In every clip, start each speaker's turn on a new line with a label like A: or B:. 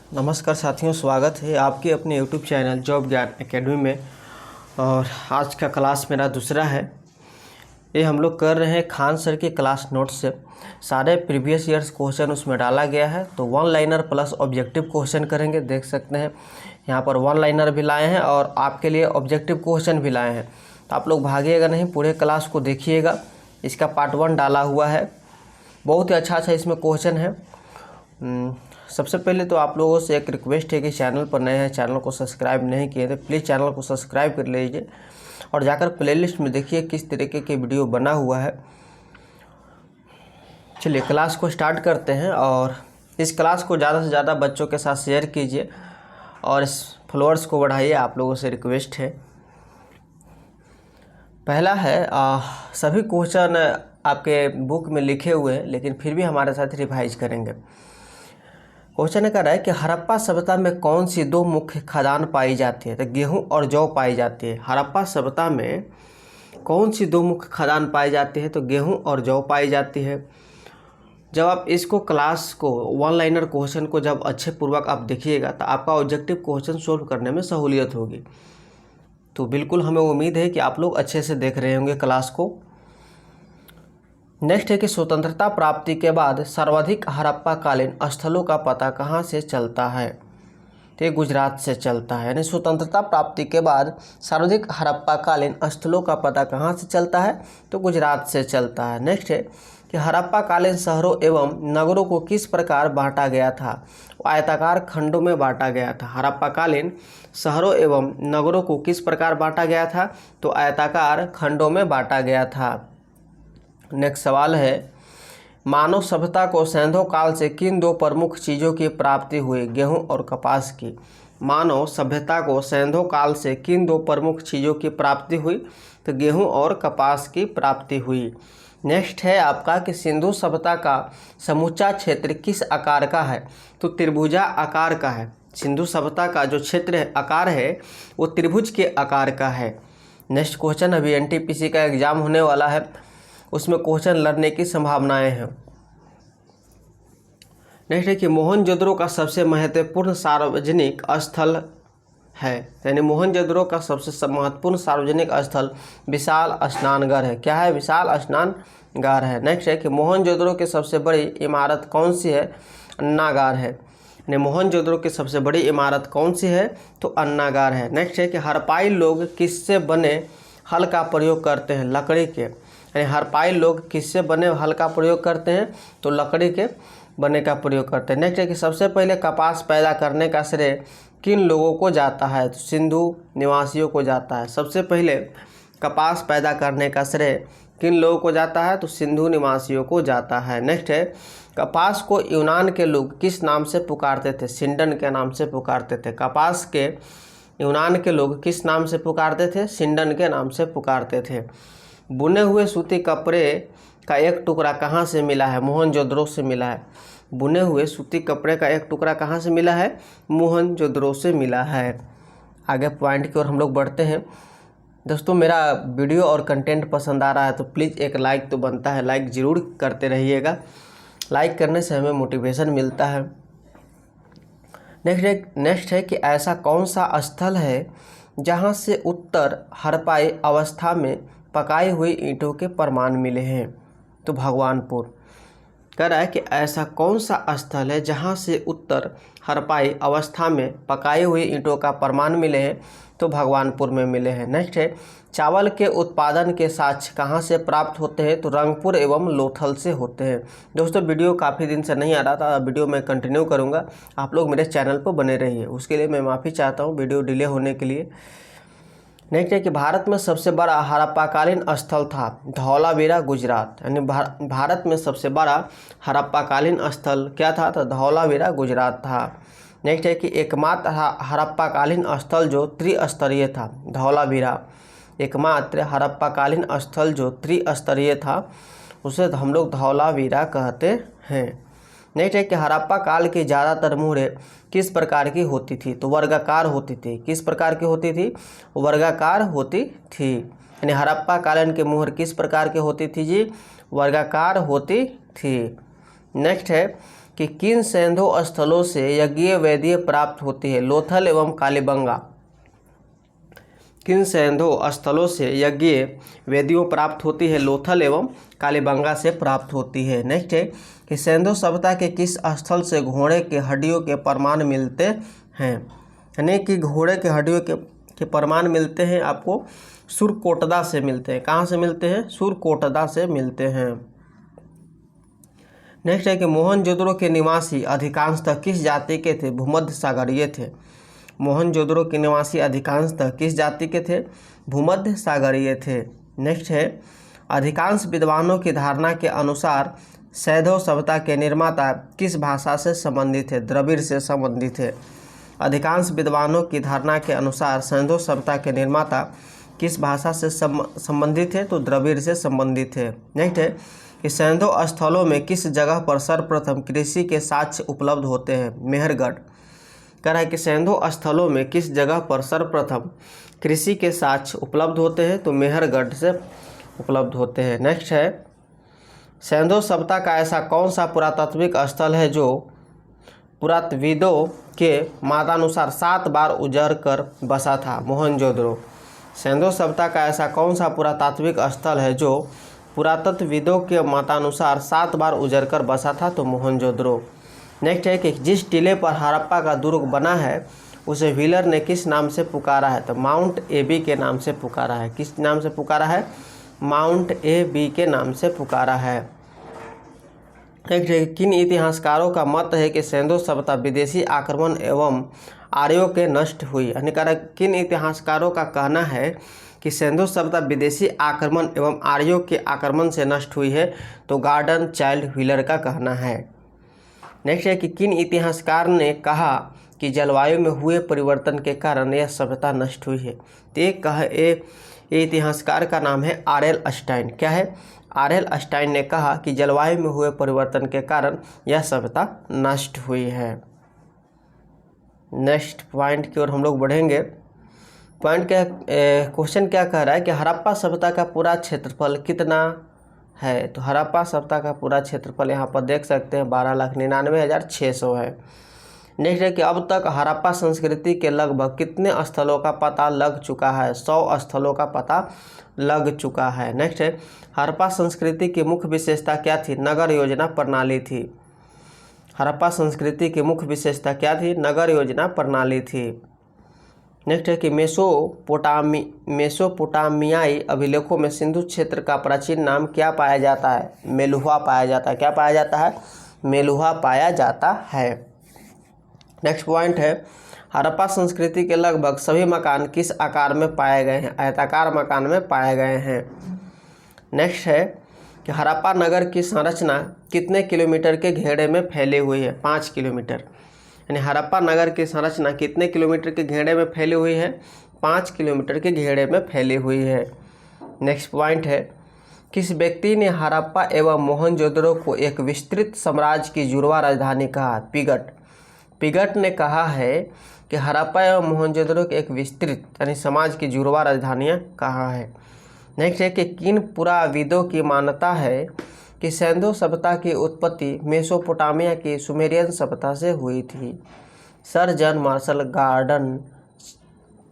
A: नमस्कार साथियों, स्वागत है आपके अपने YouTube चैनल जॉब ज्ञान एकेडमी में। और आज का क्लास मेरा दूसरा है। ये हम लोग कर रहे हैं खान सर के क्लास नोट से सारे प्रीवियस ईयर्स क्वेश्चन उसमें डाला गया है। तो one liner plus objective question करेंगे। देख सकते हैं यहाँ पर वन लाइनर भी लाए हैं और आपके लिए ऑब्जेक्टिव क्वेश्चन भी लाए हैं। तो आप लोग भागिएगा नहीं, पूरे क्लास को देखिएगा। इसका पार्ट 1 डाला हुआ है, बहुत ही अच्छा इसमें क्वेश्चन है। सबसे पहले तो आप लोगों से एक रिक्वेस्ट है कि चैनल पर नए हैं, चैनल को सब्सक्राइब नहीं किए तो प्लीज़ चैनल को सब्सक्राइब कर लीजिए और जाकर प्लेलिस्ट में देखिए किस तरीके के वीडियो बना हुआ है। चलिए क्लास को स्टार्ट करते हैं और इस क्लास को ज़्यादा से ज़्यादा बच्चों के साथ शेयर कीजिए और इस फॉलोअर्स को बढ़ाइए, आप लोगों से रिक्वेस्ट है। पहला है सभी क्वेश्चन आपके बुक में लिखे हुए हैं, लेकिन फिर भी हमारे साथ रिवाइज करेंगे। क्वेश्चन कर रहा है कि हड़प्पा सभ्यता में कौन सी दो मुख्य खदान पाई जाती है? तो गेहूं और जौ पाई जाती है। हड़प्पा सभ्यता में कौन सी दो मुख्य खदान पाई जाती है? तो गेहूं और जौ पाई जाती है। जब आप इसको क्लास को वन लाइनर क्वेश्चन को जब अच्छे पूर्वक आप देखिएगा तो आपका ऑब्जेक्टिव क्वेश्चन सोल्व करने में सहूलियत होगी। तो बिल्कुल हमें उम्मीद है कि आप लोग अच्छे से देख रहे होंगे क्लास को। नेक्स्ट है कि स्वतंत्रता प्राप्ति के बाद सर्वाधिक हड़प्पा कालीन स्थलों का पता कहाँ से चलता है? तो ये गुजरात से चलता है। यानी स्वतंत्रता प्राप्ति के बाद सर्वाधिक हड़प्पा कालीन स्थलों का पता कहाँ से चलता है? तो गुजरात से चलता है। नेक्स्ट है कि हड़प्पा कालीन शहरों एवं नगरों को किस प्रकार बांटा गया था? आयताकार खंडों में बांटा गया था। हड़प्पा कालीन शहरों एवं नगरों को किस प्रकार बांटा गया था? तो आयताकार खंडों में बांटा गया था। नेक्स्ट सवाल है, मानव सभ्यता को सैंधव काल से किन दो प्रमुख चीज़ों की प्राप्ति हुई? गेहूं और कपास की। मानव सभ्यता को सैंधव काल से किन दो प्रमुख चीज़ों की प्राप्ति हुई? तो गेहूं और कपास की प्राप्ति हुई। नेक्स्ट है आपका कि सिंधु सभ्यता का समूचा क्षेत्र किस आकार का है? तो त्रिभुजा आकार का है। सिंधु सभ्यता का जो क्षेत्र आकार है वो त्रिभुज के आकार का है। नेक्स्ट क्वेश्चन, अभी एनटीपीसी का एग्जाम होने वाला है, उसमें क्वेश्चन लड़ने की संभावनाएं हैं। नेक्स्ट है कि मोहनजोदड़ो का सबसे महत्वपूर्ण सार्वजनिक स्थल है। यानी मोहनजोदड़ो का सबसे महत्वपूर्ण सार्वजनिक स्थल विशाल स्नानघर है। क्या है? विशाल स्नानघर है। नेक्स्ट है कि मोहनजोदड़ो की सबसे बड़ी इमारत कौन सी है? अन्नागार है। यानी मोहनजोदड़ो की सबसे बड़ी इमारत कौन सी है? तो अन्नागार है। नेक्स्ट है कि हड़प्पाई लोग किससे बने हल का प्रयोग करते हैं? लकड़ी के। यानी हड़प्पाई लोग किससे बने हल का प्रयोग करते हैं? तो लकड़ी के बने का प्रयोग करते हैं। नेक्स्ट है कि सबसे पहले कपास पैदा करने का श्रेय किन लोगों को जाता है? तो सिंधु निवासियों को जाता है। सबसे पहले कपास पैदा करने का श्रेय किन लोगों को जाता है? तो सिंधु निवासियों को जाता है। नेक्स्ट है, कपास को यूनान के लोग किस नाम से पुकारते थे? सिंडन के नाम से पुकारते थे। कपास के यूनान के लोग किस नाम से पुकारते थे? सिंडन के नाम से पुकारते थे। बुने हुए सूती कपड़े का एक टुकड़ा कहाँ से मिला है? मोहनजोदड़ो से मिला है। बुने हुए सूती कपड़े का एक टुकड़ा कहाँ से मिला है? मोहनजोदड़ो से मिला है। आगे पॉइंट की ओर हम लोग बढ़ते हैं। दोस्तों, मेरा वीडियो और कंटेंट पसंद आ रहा है तो प्लीज़ एक लाइक तो बनता है, लाइक ज़रूर करते रहिएगा। लाइक करने से हमें मोटिवेशन मिलता है। नेक्स्ट है कि ऐसा कौन सा स्थल है जहाँ से उत्तर हड़प्पाई अवस्था में पकाई हुई ईंटों के प्रमाण मिले हैं? तो भगवानपुर। कह रहा है कि ऐसा कौन सा स्थल है जहां से उत्तर हड़प्पाई अवस्था में पकाई हुई ईंटों का प्रमाण मिले हैं? तो भगवानपुर में मिले हैं। नेक्स्ट है, चावल के उत्पादन के साक्ष्य कहां से प्राप्त होते हैं? तो रंगपुर एवं लोथल से होते हैं। दोस्तों, वीडियो काफ़ी दिन से नहीं आ रहा था, वीडियो मैं कंटिन्यू करूँगा, आप लोग मेरे चैनल पर बने रहिए, उसके लिए मैं माफ़ी चाहता हूँ वीडियो डिले होने के लिए। नेक्स्ट है कि भारत में सबसे बड़ा हड़प्पाकालीन स्थल था? धौलावीरा, गुजरात। यानी भारत में सबसे बड़ा हड़प्पाकालीन स्थल क्या था? तो धौलावीरा, गुजरात था। नेक्स्ट है कि एकमात्र हड़प्पाकालीन स्थल जो त्रिस्तरीय था? धौलावीरा। एकमात्र हड़प्पाकालीन स्थल जो त्रिस्तरीय था उसे हम लोग धौलावीरा कहते हैं। नेक्स्ट है कि हड़प्पा काल की ज़्यादातर मोहरें किस प्रकार की होती थी? तो वर्गाकार होती थी। किस प्रकार की होती थी? वर्गाकार होती थी। यानी हड़प्पा कालीन की मोहर किस प्रकार की होती थी जी? वर्गाकार होती थी। नेक्स्ट है कि किन सैंधो स्थलों से यज्ञीय वेदीय प्राप्त होती है? लोथल एवं कालीबंगा। किन सैंधो स्थलों से यज्ञीय वेदियों प्राप्त होती है? लोथल एवं कालीबंगा से प्राप्त होती है। नेक्स्ट है कि सैंधो सभ्यता के किस स्थल से घोड़े के हड्डियों के प्रमाण मिलते हैं? यानी कि घोड़े के हड्डियों के प्रमाण मिलते हैं आपको सुरकोटदा से मिलते हैं। कहाँ से मिलते हैं? सुरकोटदा से मिलते हैं। नेक्स्ट है कि मोहनजोदड़ो के निवासी अधिकांशतः किस जाति के थे? भूमध्य सागरीय थे। मोहनजोदड़ो के निवासी अधिकांशतः किस जाति के थे? भूमध्य सागरीय थे। नेक्स्ट है अधिकांश विद्वानों की धारणा के अनुसार सैंधव सभ्यता के निर्माता किस भाषा से संबंधित थे? द्रविड़ से संबंधित है। अधिकांश विद्वानों की धारणा के अनुसार सैंधव सभ्यता के निर्माता किस भाषा से संबंधित है? तो द्रविड़ से संबंधित है। नेक्स्ट है कि सैंधव स्थलों में किस जगह पर सर्वप्रथम कृषि के साक्ष्य उपलब्ध होते हैं? मेहरगढ़। कह रहा है कि सैंधव स्थलों में किस जगह पर सर्वप्रथम कृषि के साक्ष्य उपलब्ध होते हैं? तो मेहरगढ़ से उपलब्ध होते हैं। नेक्स्ट है सैंधव सभ्यता का ऐसा कौन सा पुरातात्विक स्थल है जो पुरातत्वविदों के मतानुसार 7 बार उजड़ कर बसा था? मोहनजोदड़ो। सैंधव सभ्यता का ऐसा कौन सा पुरातात्विक स्थल है जो पुरातत्वविदों के मतानुसार 7 बार उजड़ कर बसा था? तो मोहनजोदड़ो। नेक्स्ट है कि जिस टीले पर हड़प्पा का दुर्ग बना है उसे व्हीलर ने किस नाम से पुकारा है? तो माउंट एबी के नाम से पुकारा है। किस नाम से पुकारा है? माउंट एबी के नाम से पुकारा है। नेक्स्ट है किन इतिहासकारों का मत है कि सैंधव सभ्यता विदेशी आक्रमण एवं आर्यों के नष्ट हुई? यानी किन इतिहासकारों का कहना है कि सैंधव सभ्यता विदेशी आक्रमण एवं आर्यों के आक्रमण से नष्ट हुई है? तो गार्डन चाइल्ड व्हीलर का कहना है। नेक्स्ट है कि किन इतिहासकार ने कहा कि जलवायु में हुए परिवर्तन के कारण यह सभ्यता नष्ट हुई है? तो ये इतिहासकार का नाम है आर.एल. अस्टाइन। क्या है? आर.एल. अस्टाइन ने कहा कि जलवायु में हुए परिवर्तन के कारण यह सभ्यता नष्ट हुई है। नेक्स्ट पॉइंट की ओर हम लोग बढ़ेंगे। पॉइंट क्या क्वेश्चन क्या कह रहा है कि हड़प्पा सभ्यता का पूरा क्षेत्रफल कितना है? तो हड़प्पा सभ्यता का पूरा क्षेत्रफल यहाँ पर देख सकते हैं 12,99,600 है। नेक्स्ट है कि अब तक हड़प्पा संस्कृति के लगभग कितने स्थलों का पता लग चुका है? 100 स्थलों का पता लग चुका है। नेक्स्ट है हड़प्पा संस्कृति की मुख्य विशेषता क्या थी? नगर योजना प्रणाली थी। हड़प्पा संस्कृति की मुख्य विशेषता क्या थी? नगर योजना प्रणाली थी। नेक्स्ट है कि मेसोपोटामियाई अभिलेखों में सिंधु क्षेत्र का प्राचीन नाम क्या पाया जाता है? मेलुहा पाया जाता है। क्या पाया जाता है? मेलुहा पाया जाता है। नेक्स्ट पॉइंट है हड़प्पा संस्कृति के लगभग सभी मकान किस आकार में पाए गए हैं? आयताकार मकान में पाए गए हैं। नेक्स्ट है कि हड़प्पा नगर की संरचना कितने किलोमीटर के घेरे में फैली हुई है? 5 किलोमीटर। यानी हड़प्पा नगर की संरचना कितने किलोमीटर के घेरे में फैली हुई है? 5 किलोमीटर के घेरे में फैली हुई है। नेक्स्ट पॉइंट है किस व्यक्ति ने हड़प्पा एवं मोहनजोदड़ो को एक विस्तृत साम्राज्य की जुड़वा राजधानी कहा? पिगट। पिगट ने कहा है कि हड़प्पा एवं मोहनजोदड़ो के एक विस्तृत यानी समाज की जुड़वा राजधानियाँ कहाँ है? नेक्स्ट है कि किन पुराविदों की मान्यता है कि सैंधव सभ्यता की उत्पत्ति मेसोपोटामिया की सुमेरियन सभ्यता से हुई थी? Sir John Marshall garden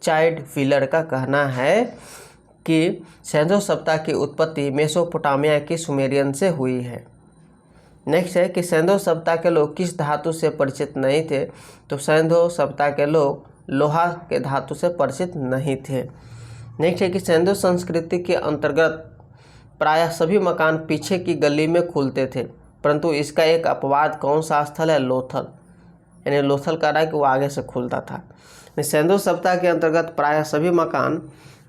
A: child wheeler का कहना है कि सैंधव सभ्यता की उत्पत्ति मेसोपोटामिया की सुमेरियन से हुई है। नेक्स्ट है कि सैंधव सभ्यता के लोग किस धातु से परिचित नहीं थे? तो सैंधव सभ्यता के लोग लोहा के धातु से परिचित नहीं थे। नेक्स्ट है कि सैंधव संस्कृति के अंतर्गत प्रायः सभी मकान पीछे की गली में खुलते थे, परंतु इसका एक अपवाद कौन सा स्थल है? लोथल। यानी लोथल कह रहा है कि वो आगे से खुलता था। सैंधव सभ्यता के अंतर्गत प्रायः सभी मकान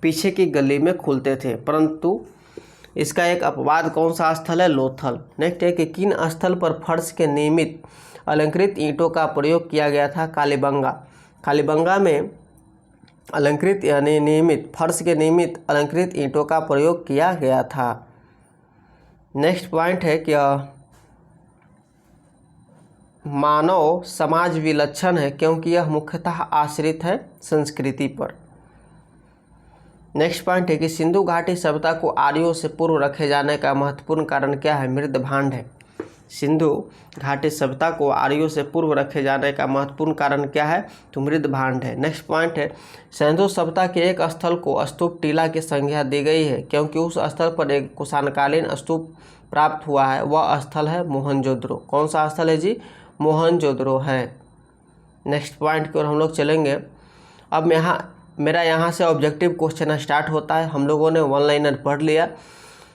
A: पीछे की गली में खुलते थे, परंतु इसका एक अपवाद कौन सा स्थल है? लोथल। नेक्स्ट है कि किन स्थल पर फर्श के नियमित अलंकृत ईंटों का प्रयोग किया गया था? कालीबंगा। कालीबंगा में अलंकृत यानी नियमित फर्श के नियमित अलंकृत ईंटों का प्रयोग किया गया था। नेक्स्ट पॉइंट है कि मानव समाज विलक्षण है क्योंकि यह मुख्यतः आश्रित है संस्कृति पर। नेक्स्ट पॉइंट है कि सिंधु घाटी सभ्यता को आर्यों से पूर्व रखे जाने का महत्वपूर्ण कारण क्या है? मृद भांड है। सिंधु घाटी सभ्यता को आर्यों से पूर्व रखे जाने का महत्वपूर्ण कारण क्या है? तो मृद भांड है। नेक्स्ट पॉइंट है, सिंधु सभ्यता के एक स्थल को स्तूप टीला की संज्ञा दी गई है क्योंकि उस स्थल पर एक कुषाणकालीन स्तूप प्राप्त हुआ है। वह स्थल है मोहनजोदड़ो। कौन सा स्थल है जी? मोहनजोदड़ो है। नेक्स्ट पॉइंट की ओर हम लोग चलेंगे। अब मेरा यहाँ से ऑब्जेक्टिव क्वेश्चन स्टार्ट होता है। हम लोगों ने वन लाइनर पढ़ लिया,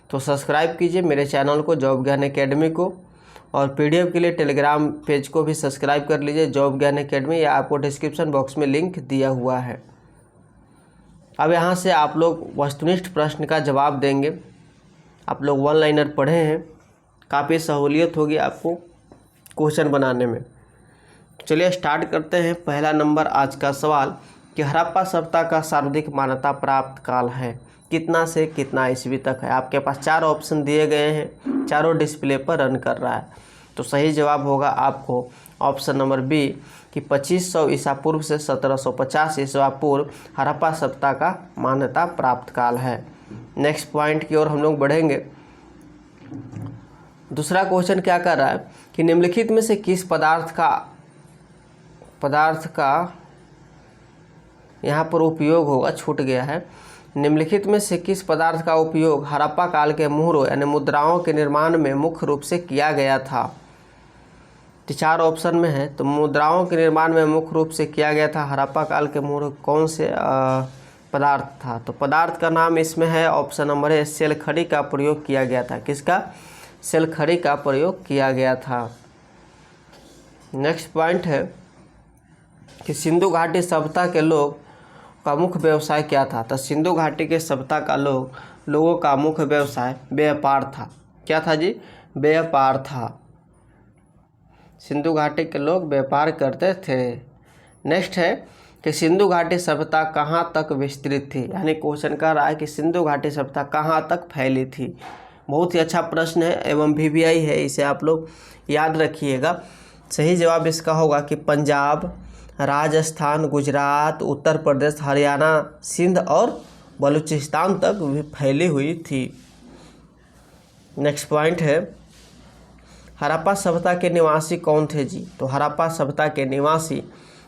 A: तो सब्सक्राइब कीजिए मेरे चैनल को, जॉब ज्ञान एकेडमी को, और पीडीएफ के लिए टेलीग्राम पेज को भी सब्सक्राइब कर लीजिए, जॉब ज्ञान एकेडमी, या आपको डिस्क्रिप्शन बॉक्स में लिंक दिया हुआ है। अब यहाँ से आप लोग वस्तुनिष्ठ प्रश्न का जवाब देंगे। आप लोग वन लाइनर पढ़े हैं, काफ़ी सहूलियत होगी आपको क्वेश्चन बनाने में। चलिए स्टार्ट करते हैं। पहला नंबर आज का सवाल कि हड़प्पा सभ्यता का सर्वाधिक मान्यता प्राप्त काल है, कितना से कितना ईस्वी तक है? आपके पास 4 ऑप्शन दिए गए हैं, चारों डिस्प्ले पर रन कर रहा है। तो सही जवाब होगा आपको ऑप्शन नंबर बी कि 2500 ईसा पूर्व से 1750 ईसा पूर्व हड़प्पा सभ्यता का मान्यता प्राप्त काल है। नेक्स्ट पॉइंट की ओर हम लोग बढ़ेंगे। दूसरा क्वेश्चन क्या कर रहा है कि निम्नलिखित में से किस पदार्थ का यहाँ पर उपयोग होगा, छूट गया है। निम्नलिखित में से किस पदार्थ का उपयोग हड़प्पा काल के मुहरों यानी मुद्राओं के निर्माण में मुख्य रूप से किया गया था? तो 4 ऑप्शन में है। तो मुद्राओं के निर्माण में मुख्य रूप से किया गया था हड़प्पा काल के मुहरों, कौन से पदार्थ था? तो पदार्थ का नाम इसमें है ऑप्शन नंबर है सेलखड़ी का प्रयोग किया गया था। किसका? सेलखड़ी का प्रयोग किया गया था। नेक्स्ट पॉइंट है कि सिंधु घाटी सभ्यता के लोग का मुख्य व्यवसाय क्या था? तो सिंधु घाटी के सभ्यता का लोगों का मुख्य व्यवसाय व्यापार था। क्या था जी? व्यापार था। सिंधु घाटी के लोग व्यापार करते थे। नेक्स्ट है कि सिंधु घाटी सभ्यता कहाँ तक विस्तृत थी? यानी क्वेश्चन कर रहा है कि सिंधु घाटी सभ्यता कहाँ तक फैली थी। बहुत ही अच्छा प्रश्न है एवं VVI है, इसे आप लोग याद रखिएगा। सही जवाब इसका होगा कि पंजाब, राजस्थान, गुजरात, उत्तर प्रदेश, हरियाणा, सिंध और बलूचिस्तान तक फैली हुई थी। नेक्स्ट पॉइंट है हड़प्पा सभ्यता के निवासी कौन थे जी? तो हड़प्पा सभ्यता के निवासी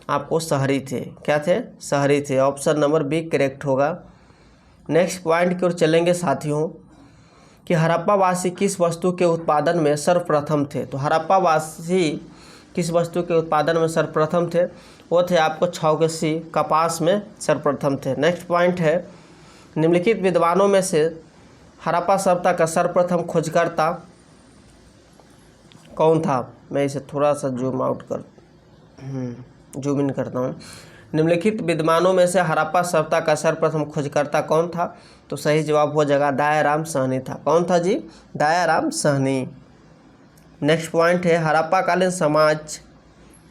A: आपको शहरी थे। क्या थे? शहरी थे। ऑप्शन नंबर बी करेक्ट होगा। नेक्स्ट पॉइंट की ओर चलेंगे साथियों कि हड़प्पा वासी किस वस्तु के उत्पादन में सर्वप्रथम थे? तो हड़प्पा वासी किस वस्तु के उत्पादन में सर्वप्रथम थे? वो थे आपको चौकसी, कपास में सर्वप्रथम थे। नेक्स्ट पॉइंट है निम्नलिखित विद्वानों में से हड़प्पा सभ्यता का सर्वप्रथम खोजकर्ता कौन था? मैं इसे थोड़ा सा जूम इन करता हूँ। निम्नलिखित विद्वानों में से हड़प्पा सभ्यता का सर्वप्रथम खोजकर्ता कौन था? तो सही जवाब हो जाएगा दयाराम साहनी था। कौन था जी? दयाराम साहनी। नेक्स्ट पॉइंट है हड़प्पा कालीन समाज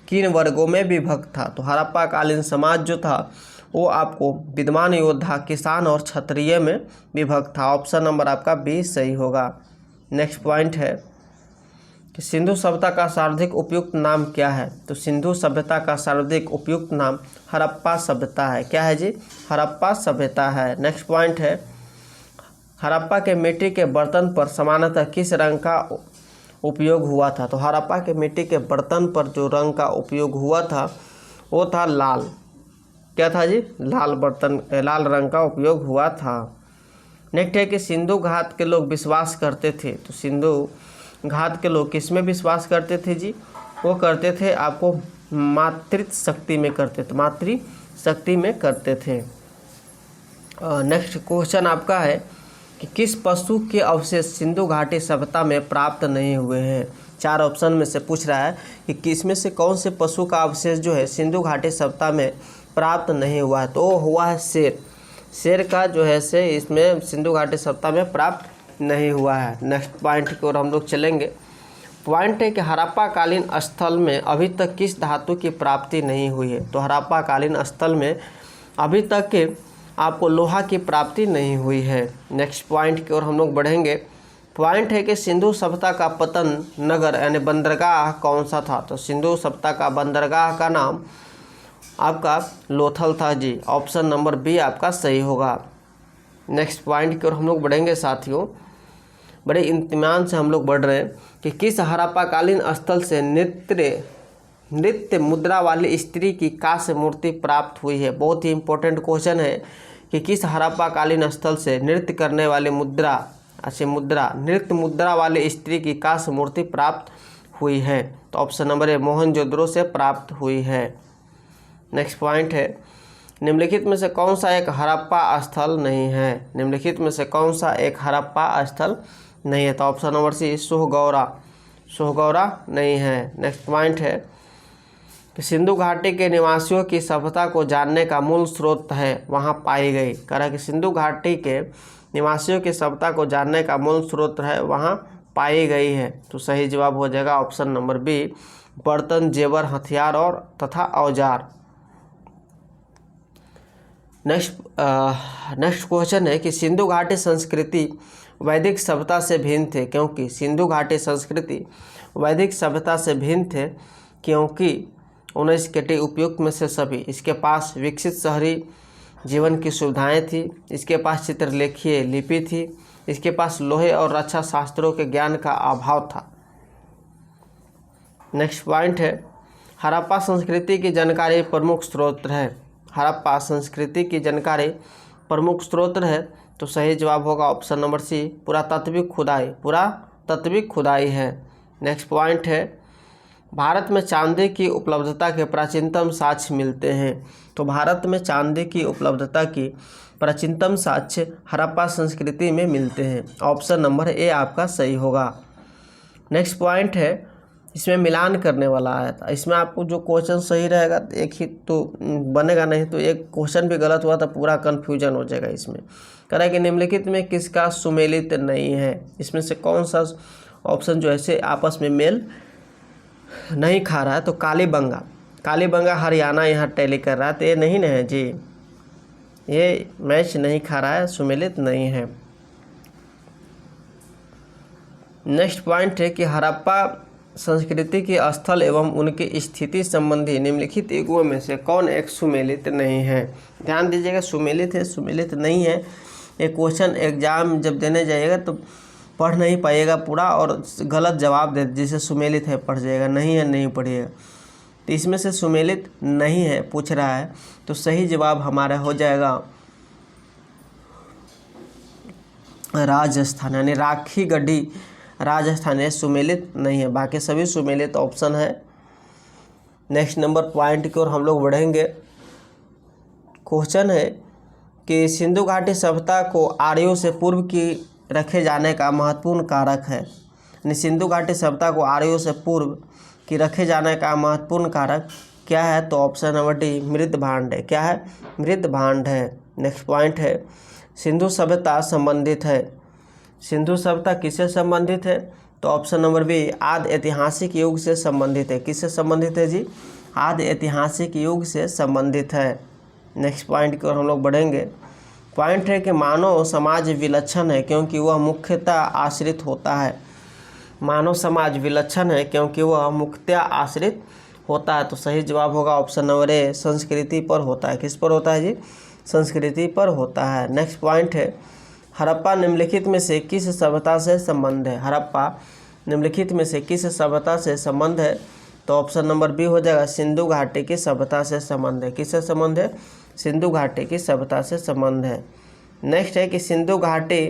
A: किन वर्गों में विभक्त था? तो हड़प्पा कालीन समाज जो था वो आपको विद्वान, योद्धा, किसान और क्षत्रिय में विभक्त था। ऑप्शन नंबर आपका बी सही होगा। नेक्स्ट पॉइंट है कि सिंधु सभ्यता का सर्वाधिक उपयुक्त नाम क्या है? तो सिंधु सभ्यता का सर्वाधिक उपयुक्त नाम हड़प्पा सभ्यता है। क्या है जी? हड़प्पा सभ्यता है। नेक्स्ट पॉइंट है हड़प्पा के मिट्टी के बर्तन पर सामान्यतः किस रंग का उपयोग हुआ था? तो हड़प्पा के मिट्टी के बर्तन पर जो रंग का उपयोग हुआ था वो था लाल। क्या था जी? लाल रंग का उपयोग हुआ था। नेक्स्ट है कि सिंधु घाट के लोग विश्वास करते थे। तो सिंधु घाट के लोग किस में विश्वास करते थे जी? वो करते थे आपको मातृत्व शक्ति में करते थे, मातृशक्ति में करते थे। नेक्स्ट क्वेश्चन आपका है कि किस पशु के अवशेष सिंधु घाटी सभ्यता में प्राप्त नहीं हुए हैं? 4 ऑप्शन में से पूछ रहा है कि किसमें से कौन से पशु का अवशेष जो है सिंधु घाटी सभ्यता में प्राप्त नहीं हुआ है? तो हुआ है शेर। शेर का जो है से इसमें सिंधु घाटी सभ्यता में प्राप्त नहीं हुआ है। नेक्स्ट पॉइंट की ओर हम लोग चलेंगे। पॉइंट है कि हड़प्पा कालीन स्थल में अभी तक किस धातु की प्राप्ति नहीं हुई है? तो हड़प्पा कालीन स्थल में अभी तक के आपको लोहा की प्राप्ति नहीं हुई है। नेक्स्ट पॉइंट की ओर हम लोग बढ़ेंगे। पॉइंट है कि सिंधु सभ्यता का पतन नगर यानी बंदरगाह कौन सा था? तो सिंधु सभ्यता का बंदरगाह का नाम आपका लोथल था जी। ऑप्शन नंबर बी आपका सही होगा। नेक्स्ट पॉइंट की ओर हम लोग बढ़ेंगे साथियों, बड़े इत्मीनान से हम लोग बढ़ रहे हैं कि किस हड़प्पाकालीन स्थल से नृत्य मुद्रा वाली स्त्री की कांस्य मूर्ति प्राप्त हुई है। बहुत ही इंपॉर्टेंट क्वेश्चन है कि किस हड़प्पाकालीन स्थल से नृत्य करने वाली नृत्य मुद्रा वाली स्त्री की कांस्य मूर्ति प्राप्त हुई है। तो ऑप्शन नंबर ए मोहनजोदड़ो से प्राप्त हुई है। नेक्स्ट पॉइंट है, निम्नलिखित में से कौन सा एक हड़प्पा स्थल नहीं है। निम्नलिखित में से कौन सा एक हड़प्पा स्थल नहीं है। तो ऑप्शन नंबर सी सोहगौरा नहीं है। नेक्स्ट पॉइंट है कि सिंधु घाटी के निवासियों की सभ्यता को जानने का मूल स्रोत है वहाँ पाई गई। कह रहा है कि सिंधु घाटी के निवासियों की सभ्यता को जानने का मूल स्रोत है वहाँ पाई गई है। तो सही जवाब हो जाएगा ऑप्शन नंबर बी, बर्तन, जेवर, हथियार और तथा औजार। नेक्स्ट क्वेश्चन है कि सिंधु घाटी संस्कृति वैदिक सभ्यता से भिन्न थे क्योंकि। सिंधु घाटी संस्कृति वैदिक सभ्यता से भिन्न थे क्योंकि 19 केटी उपयुक्त में से सभी। इसके पास विकसित शहरी जीवन की सुविधाएं थी, इसके पास चित्रलेखीय लिपि थी, इसके पास लोहे और रक्षा शास्त्रों के ज्ञान का अभाव था। नेक्स्ट पॉइंट है, हड़प्पा संस्कृति की जानकारी प्रमुख स्रोत है। हड़प्पा संस्कृति की जानकारी प्रमुख स्रोत है। तो सही जवाब होगा ऑप्शन नंबर सी, पुरातात्विक खुदाई है। नेक्स्ट पॉइंट है, भारत में चांदी की उपलब्धता के प्राचीनतम साक्ष्य मिलते हैं। तो भारत में चांदी की उपलब्धता की प्राचीनतम साक्ष्य हड़प्पा संस्कृति में मिलते हैं। ऑप्शन नंबर ए आपका सही होगा। नेक्स्ट पॉइंट है, इसमें मिलान करने वाला आया था। इसमें आपको जो क्वेश्चन सही रहेगा एक ही तो बनेगा, नहीं तो एक क्वेश्चन भी गलत हुआ तो पूरा कन्फ्यूजन हो जाएगा। इसमें कह रहा है कि निम्नलिखित में किसका सुमेलित नहीं है। इसमें से कौन सा ऑप्शन जो है आपस में मेल नहीं खा रहा है। तो कालीबंगा हरियाणा यहाँ टैली कर रहा है, तो ये नहीं है जी, ये मैच नहीं खा रहा है, सुमेलित नहीं है। नेक्स्ट पॉइंट है कि हड़प्पा संस्कृति के स्थल एवं उनकी स्थिति संबंधी निम्नलिखित युगों में से कौन एक सुमेलित नहीं है। ध्यान दीजिएगा, सुमेलित है, सुमेलित नहीं है। ये क्वेश्चन एग्जाम जब देने जाइएगा तो पढ़ नहीं पाइएगा पूरा और गलत जवाब दे, जैसे सुमेलित है पढ़ जाएगा, नहीं है नहीं पढ़िएगा। तो इसमें से सुमेलित नहीं है पूछ रहा है, तो सही जवाब हमारा हो जाएगा राजस्थान, यानी राखी गढ़ी राजस्थान। ये सुमेलित नहीं है, बाकी सभी सुमेलित ऑप्शन है। नेक्स्ट नंबर पॉइंट की ओर हम लोग बढ़ेंगे। क्वेश्चन है कि सिंधु घाटी सभ्यता को आर्यों से पूर्व की रखे जाने का महत्वपूर्ण कारक है। यानी सिंधु घाटी सभ्यता को आर्यों से पूर्व की रखे जाने का महत्वपूर्ण कारक क्या है। तो ऑप्शन नंबर डी, मृदभांड है। क्या है? मृदभांड है। नेक्स्ट पॉइंट है, सिंधु सभ्यता संबंधित है। सिंधु सभ्यता किससे संबंधित है। तो ऑप्शन नंबर बी, आदि ऐतिहासिक युग से संबंधित है। किससे संबंधित है जी? आदि ऐतिहासिक युग से संबंधित है। नेक्स्ट पॉइंट की ओर हम लोग बढ़ेंगे। पॉइंट है कि मानव समाज विलक्षण है क्योंकि वह मुख्यतः आश्रित होता है। मानव समाज विलक्षण है क्योंकि वह मुख्यतः आश्रित होता है। तो सही जवाब होगा ऑप्शन नंबर ए, संस्कृति पर होता है। किस पर होता है जी? संस्कृति पर होता है। नेक्स्ट पॉइंट है, हड़प्पा निम्नलिखित में से किस सभ्यता से संबंध है। हड़प्पा निम्नलिखित में से किस सभ्यता से संबंध है। तो ऑप्शन नंबर बी हो जाएगा, सिंधु घाटी की सभ्यता से संबंध है। किससे संबंध है? सिंधु घाटी की सभ्यता से संबंध है। नेक्स्ट है कि सिंधु घाटी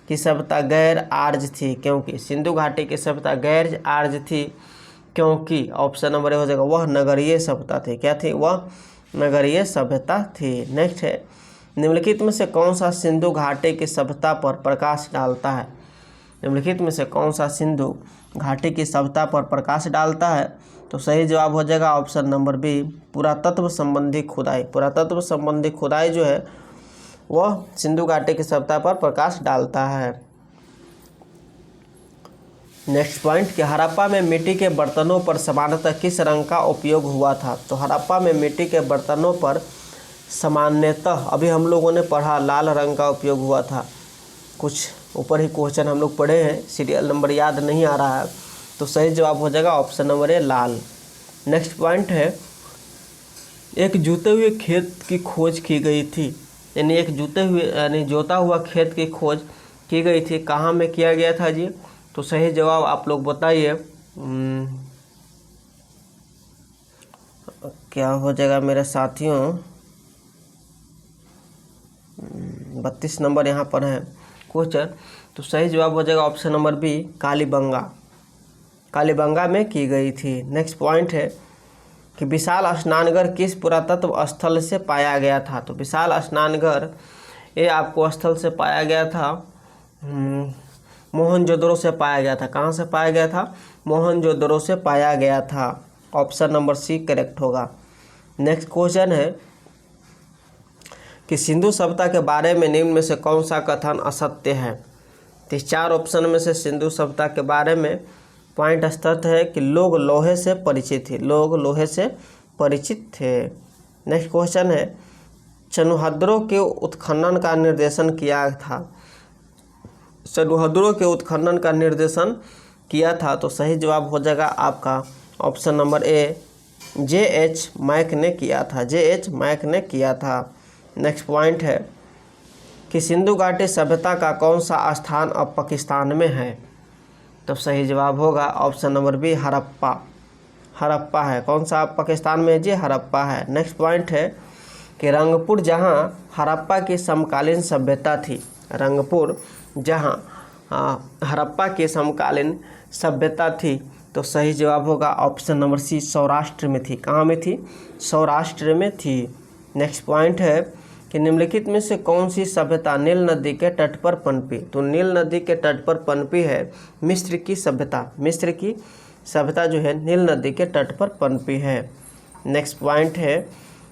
A: की सभ्यता गैर आर्य थी क्योंकि। सिंधु घाटी की सभ्यता गैर आर्य थी क्योंकि ऑप्शन नंबर ए हो जाएगा, वह नगरीय सभ्यता थी। क्या थी? वह नगरीय सभ्यता थी। नेक्स्ट है, निम्नलिखित में से कौन सा सिंधु घाटी की सभ्यता पर प्रकाश डालता है। निम्नलिखित में से कौन सा सिंधु घाटी की सभ्यता पर प्रकाश डालता है। तो सही जवाब हो जाएगा ऑप्शन नंबर बी, पुरातत्व संबंधी खुदाई। पुरातत्व संबंधी खुदाई जो है वह सिंधु घाटी की सभ्यता पर प्रकाश डालता है। नेक्स्ट पॉइंट कि हड़प्पा में मिट्टी के बर्तनों पर सामान्यतः किस रंग का उपयोग हुआ था। तो हड़प्पा में मिट्टी के बर्तनों पर सामान्यतः अभी हम लोगों ने पढ़ा लाल रंग का उपयोग हुआ था। कुछ ऊपर ही क्वेश्चन हम लोग पढ़े हैं, सीरियल नंबर याद नहीं आ रहा है। तो सही जवाब हो जाएगा option number A, Lal. Next point है, एक जूते हुए खेत की खोज की गई थी। यानी जोता हुआ खेत की खोज की गई थी। कहाँ में किया गया था जी? तो सही जवाब आप लोग बताइए। क्या हो जाएगा मेरे साथियों? 32 नंबर यहाँ पर है क्वेश्चन। तो सही जवाब हो जाएगा option number B, Kalibangan. Kalibangan में की गई थी। नेक्स्ट पॉइंट है कि विशाल स्नानघर किस पुरातत्व स्थल से पाया गया था? तो विशाल स्नानघर ये आपको स्थल से पाया गया था, मोहनजोदड़ो से पाया गया था। कहाँ से पाया गया था? मोहनजोदड़ो से पाया गया था। ऑप्शन नंबर सी करेक्ट होगा। नेक्स्ट क्वेश्चन है कि सिंधु सभ्यता के बारे में निम्न में से कौन सा कथन असत्य है? तो 4 ऑप्शन में से सिंधु सभ्यता के बारे में पॉइंट असत्य है कि लोग लोहे से परिचित थे। लोग लोहे से परिचित थे। नेक्स्ट क्वेश्चन है चनुहद्रों के उत्खनन का निर्देशन किया था। चनुहद्रों के उत्खनन का निर्देशन किया था। तो सही जवाब हो जाएगा आपका option number A, J.H. Mac ने किया था। J.H. मैक ने किया था। नेक्स्ट पॉइंट है कि सिंधु घाटी सभ्यता का कौन सा स्थान अब पाकिस्तान में है? तो सही जवाब होगा option number B, Harappa. Harappa है। कौन सा पाकिस्तान में जी? हड़प्पा है। नेक्स्ट पॉइंट है कि रंगपुर जहां हड़प्पा की समकालीन सभ्यता थी, रंगपुर जहां हड़प्पा की समकालीन सभ्यता थी, तो सही जवाब होगा ऑप्शन नंबर सी, सौराष्ट्र में थी। कहाँ में थी? सौराष्ट्र में थी। नेक्स्ट पॉइंट है कि निम्नलिखित में से कौन सी सभ्यता नील नदी के तट पर पनपी? तो नील नदी के तट पर पनपी है मिस्र की सभ्यता। मिस्र की सभ्यता जो है नील नदी के तट पर पनपी है। नेक्स्ट पॉइंट है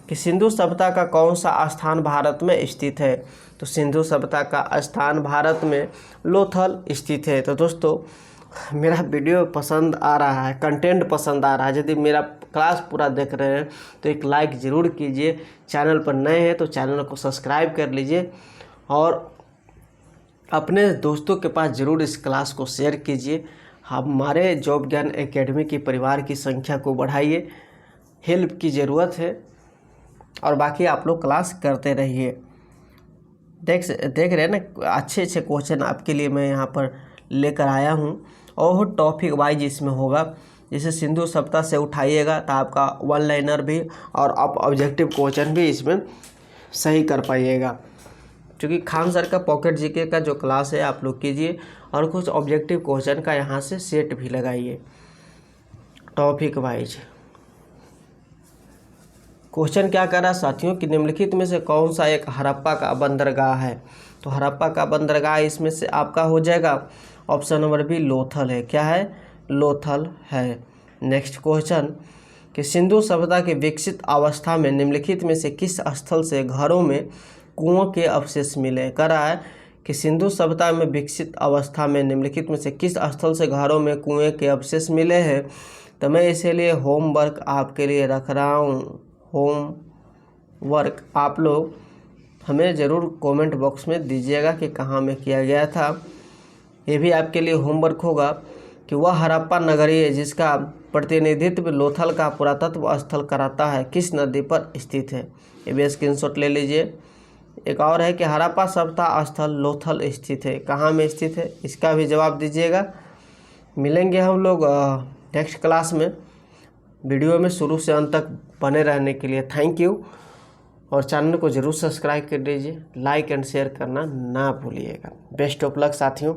A: कि सिंधु सभ्यता का कौन सा स्थान भारत में स्थित है? तो सिंधु सभ्यता का स्थान भारत में लोथल स्थित है। तो दोस्तों मेरा वीडियो पसंद आ रहा है, कंटेंट पसंद आ रहा है, यदि मेरा क्लास पूरा देख रहे हैं तो एक लाइक ज़रूर कीजिए। चैनल पर नए हैं तो चैनल को सब्सक्राइब कर लीजिए और अपने दोस्तों के पास ज़रूर इस क्लास को शेयर कीजिए। हमारे जॉब ज्ञान एकेडमी की परिवार की संख्या को बढ़ाइए, हेल्प की ज़रूरत है। और बाकी आप लोग क्लास करते रहिए। देख रहे हैं ना, अच्छे अच्छे क्वेश्चन आपके लिए मैं यहाँ पर लेकर आया हूँ और टॉपिक वाइज इसमें होगा। जैसे सिंधु सभ्यता से उठाइएगा तो आपका वन लाइनर भी और आप ऑब्जेक्टिव क्वेश्चन भी इसमें सही कर पाइएगा। क्योंकि खान सर का पॉकेट जीके का जो क्लास है आप लोग कीजिए और कुछ ऑब्जेक्टिव क्वेश्चन का यहाँ से सेट भी लगाइए टॉपिक वाइज। क्वेश्चन क्या कर रहा है साथियों कि निम्नलिखित में से कौन सा एक हड़प्पा का बंदरगाह है? तो हड़प्पा का बंदरगाह इसमें से आपका हो जाएगा ऑप्शन नंबर बी, लोथल है। क्या है? लोथल है। नेक्स्ट क्वेश्चन कि सिंधु सभ्यता की विकसित अवस्था में निम्नलिखित में से किस स्थल से घरों में कुओं के अवशेष मिले? कह रहा है कि सिंधु सभ्यता में विकसित अवस्था में निम्नलिखित में से किस स्थल से घरों में कुएं के अवशेष मिले हैं? तो मैं इसीलिए होमवर्क आपके लिए रख रहा हूँ। होम वर्क आप लोग हमें ज़रूर कमेंट बॉक्स में दीजिएगा कि कहाँ में किया गया था। ये भी आपके लिए होमवर्क होगा कि वह हड़प्पा नगरी है जिसका प्रतिनिधित्व लोथल का पुरातत्व स्थल कराता है किस नदी पर स्थित है? ये भी स्क्रीनशॉट ले लीजिए। एक और है कि हड़प्पा सभ्यता स्थल लोथल स्थित है, कहाँ में स्थित है? इसका भी जवाब दीजिएगा। मिलेंगे हम लोग नेक्स्ट क्लास में। वीडियो में शुरू से अंत तक बने रहने के लिए थैंक यू और चैनल को ज़रूर सब्सक्राइब कर दीजिए, लाइक एंड शेयर करना ना भूलिएगा। बेस्ट ऑफ लक साथियों।